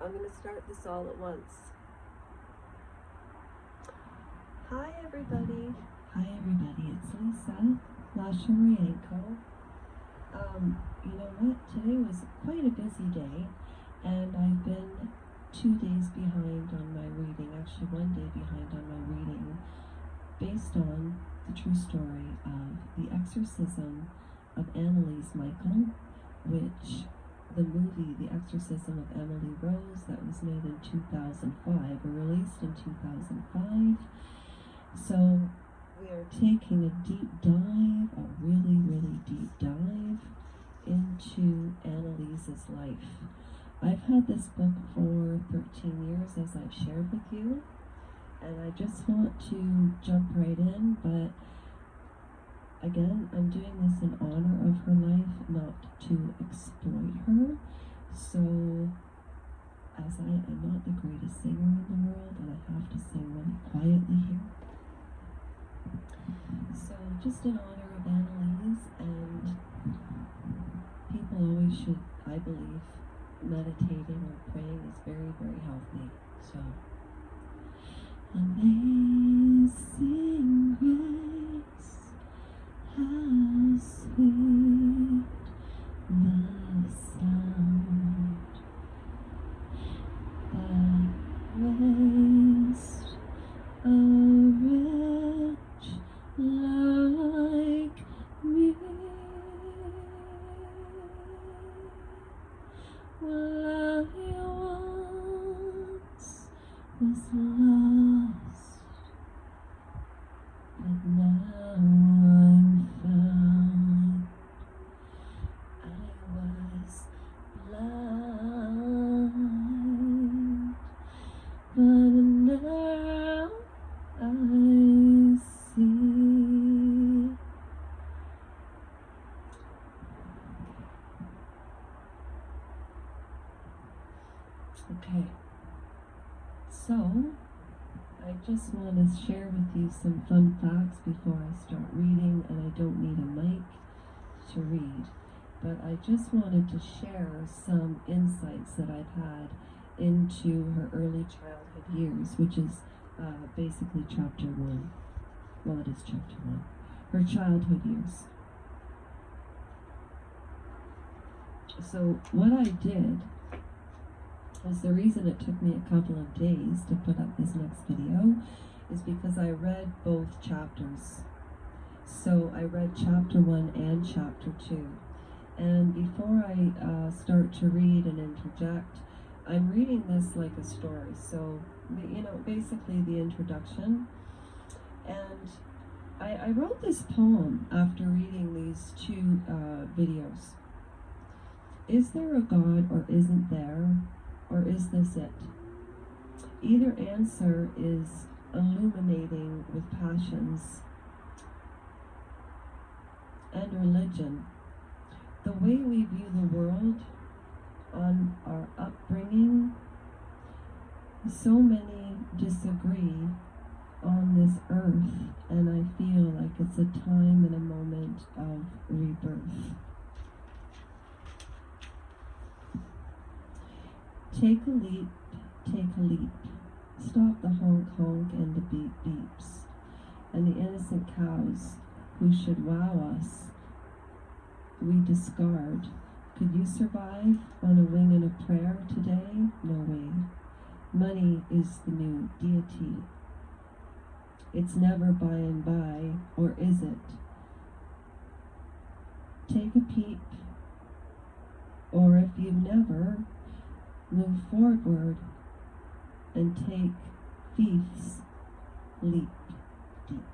I'm going to start this all at once. Hi everybody. Hi everybody, it's Lisa, Lasciarienko. You know what, today was quite a busy day, and I've been 2 days behind on my reading, actually 1 day behind on my reading, based on the true story of the Exorcism of Analese Michael, which the movie The Exorcism of Emily Rose, that was made in 2005, or released in 2005. So we are taking a deep dive, a really, really deep dive into Analese's life. I've had this book for 13 years, as I've shared with you, and I just want to jump right in, but again, I'm doing this in honor of her life, not to exploit her. So, as I am not the greatest singer in the world, and I have to sing really quietly here. So, just in honor of Analese, and people always should, I believe, meditating or praying is very, very healthy. So, amazing grace, how sweet the sound that raised a wretch like me. Well, I once was lost, but now I'm found. I was blind, but now I see. Okay, so I just want to share with you some fun facts before I start reading, and I don't need a mic to read, but I just wanted to share some insights that I've had into her early childhood years, which is basically chapter 1. Well, it is chapter 1. Her childhood years. So what I did was, the reason it took me a couple of days to put up this next video is because I read both chapters. So I read chapter 1 and chapter 2. And before I start to read and interject, I'm reading this like a story. So, basically the introduction. And I wrote this poem after reading these 2 videos. Is there a God or isn't there? Or is this it? Either answer is illuminating with passions and religion. The way we view the world, on our upbringing, so many disagree on this earth, and I feel like it's a time and a moment of rebirth. Take a leap, take a leap. Stop the honk honk and the beep beeps, and the innocent cows who should wow us, we discard. Could you survive on a wing and a prayer today? No way. Money is the new deity. It's never by and by, or is it? Take a peep, or if you've never, move forward and take thief's leap deep.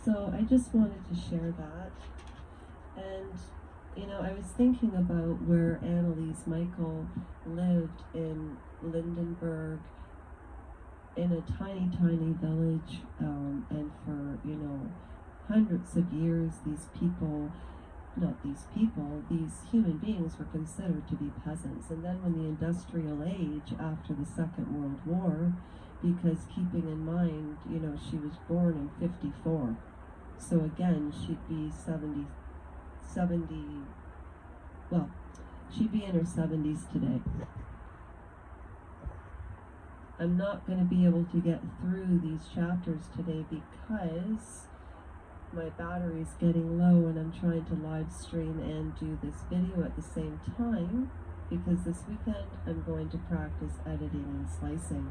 So I just wanted to share that. And, I was thinking about where Analese Michael lived in Lindenberg, in a tiny, tiny village, and for, hundreds of years, these human beings were considered to be peasants. And then when the industrial age, after the Second World War, because keeping in mind, she was born in 54, so again, she'd be 70, well, She'd be in her 70s today. I'm not going to be able to get through these chapters today because my battery's getting low and I'm trying to live stream and do this video at the same time, because this weekend I'm going to practice editing and slicing.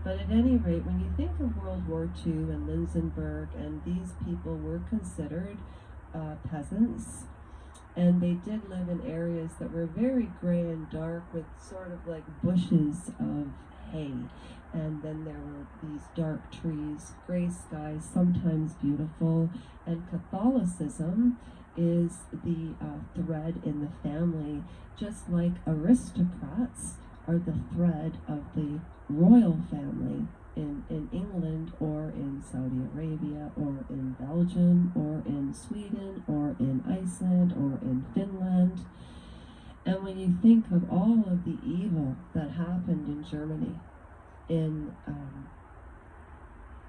But at any rate, when you think of World War II and Linsenberg, and these people were considered peasants, and they did live in areas that were very gray and dark with sort of like bushes of hay, and then there were these dark trees, gray skies, sometimes beautiful, and Catholicism is the thread in the family, just like aristocrats are the thread of the royal family in England or in Saudi Arabia or in Belgium or in Sweden or in Iceland or in Finland. And when you think of all of the evil that happened in Germany in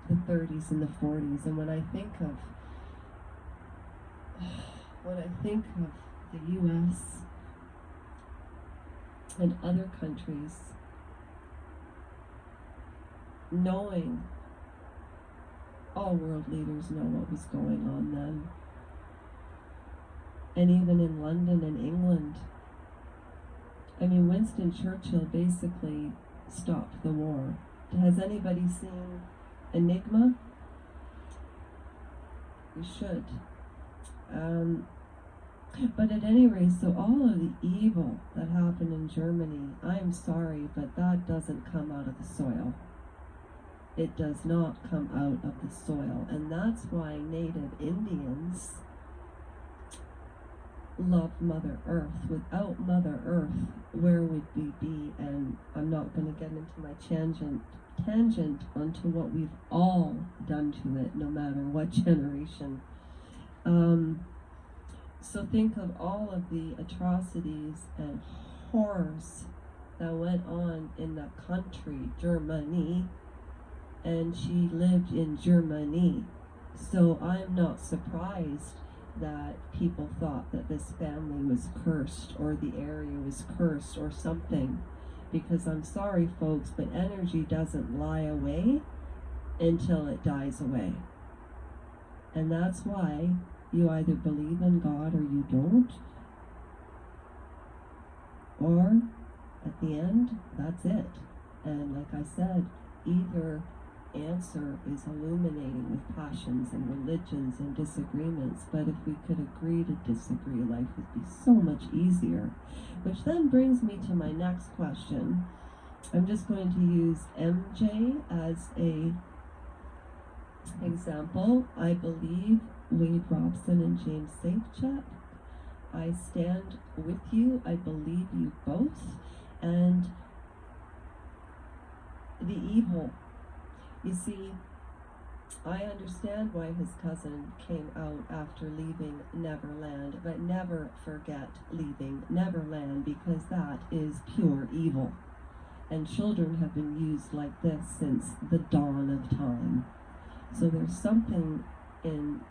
the 30s and the 40s, and when I think of the US and other countries, knowing, all world leaders know what was going on then, and even in London and England. I mean, Winston Churchill basically stopped the war. Has anybody seen Enigma? You should. But at any rate, so all of the evil that happened in Germany, I'm sorry, but that doesn't come out of the soil. It does not come out of the soil. And that's why Native Indians love Mother Earth. Without Mother Earth, where would we be? And I'm not going to get into my tangent onto what we've all done to it, no matter what generation. So think of all of the atrocities and horrors that went on in the country, Germany, and she lived in Germany. So I'm not surprised that people thought that this family was cursed or the area was cursed or something, because I'm sorry folks, but energy doesn't lie away until it dies away. And that's why you either believe in God or you don't, or at the end, that's it. And like I said, either answer is illuminating with passions and religions and disagreements, but if we could agree to disagree, life would be so much easier. Which then brings me to my next question. I'm just going to use MJ as a example. I believe Wade Robson and James Safecheck. I stand with you. I believe you both. And the evil. You see, I understand why his cousin came out after leaving Neverland, but never forget leaving Neverland, because that is pure evil. And children have been used like this since the dawn of time. So there's something in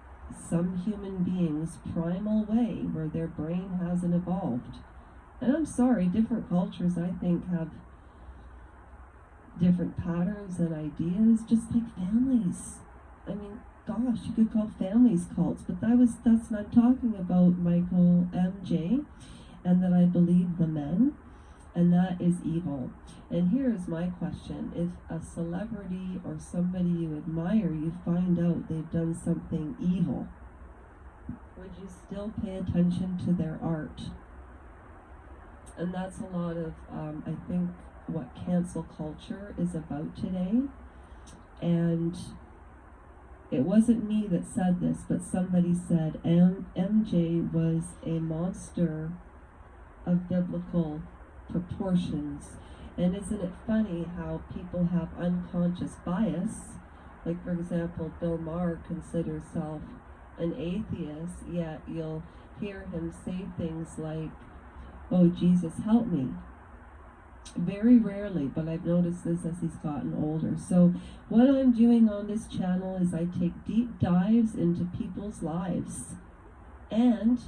some human beings' primal way where their brain hasn't evolved. And I'm sorry, different cultures, I think, have different patterns and ideas, just like families. I mean, gosh, you could call families cults, but that's not talking about Michael MJ, and that I believe the men, and that is evil. And here is my question. If a celebrity or somebody you admire, you find out they've done something evil, would you still pay attention to their art? And that's a lot of, I think, what cancel culture is about today. And it wasn't me that said this, but somebody said MJ was a monster of biblical proportions. And isn't it funny how people have unconscious bias? Like, for example, Bill Maher considers himself an atheist, yet you'll hear him say things like, "Oh, Jesus, help me." Very rarely, but I've noticed this as he's gotten older. So what I'm doing on this channel is I take deep dives into people's lives and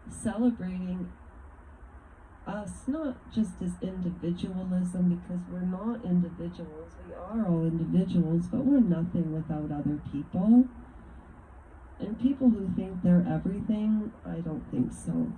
celebrating us, not just as individualism, because we're not individuals. We are all individuals, but we're nothing without other people. And people who think they're everything, I don't think so.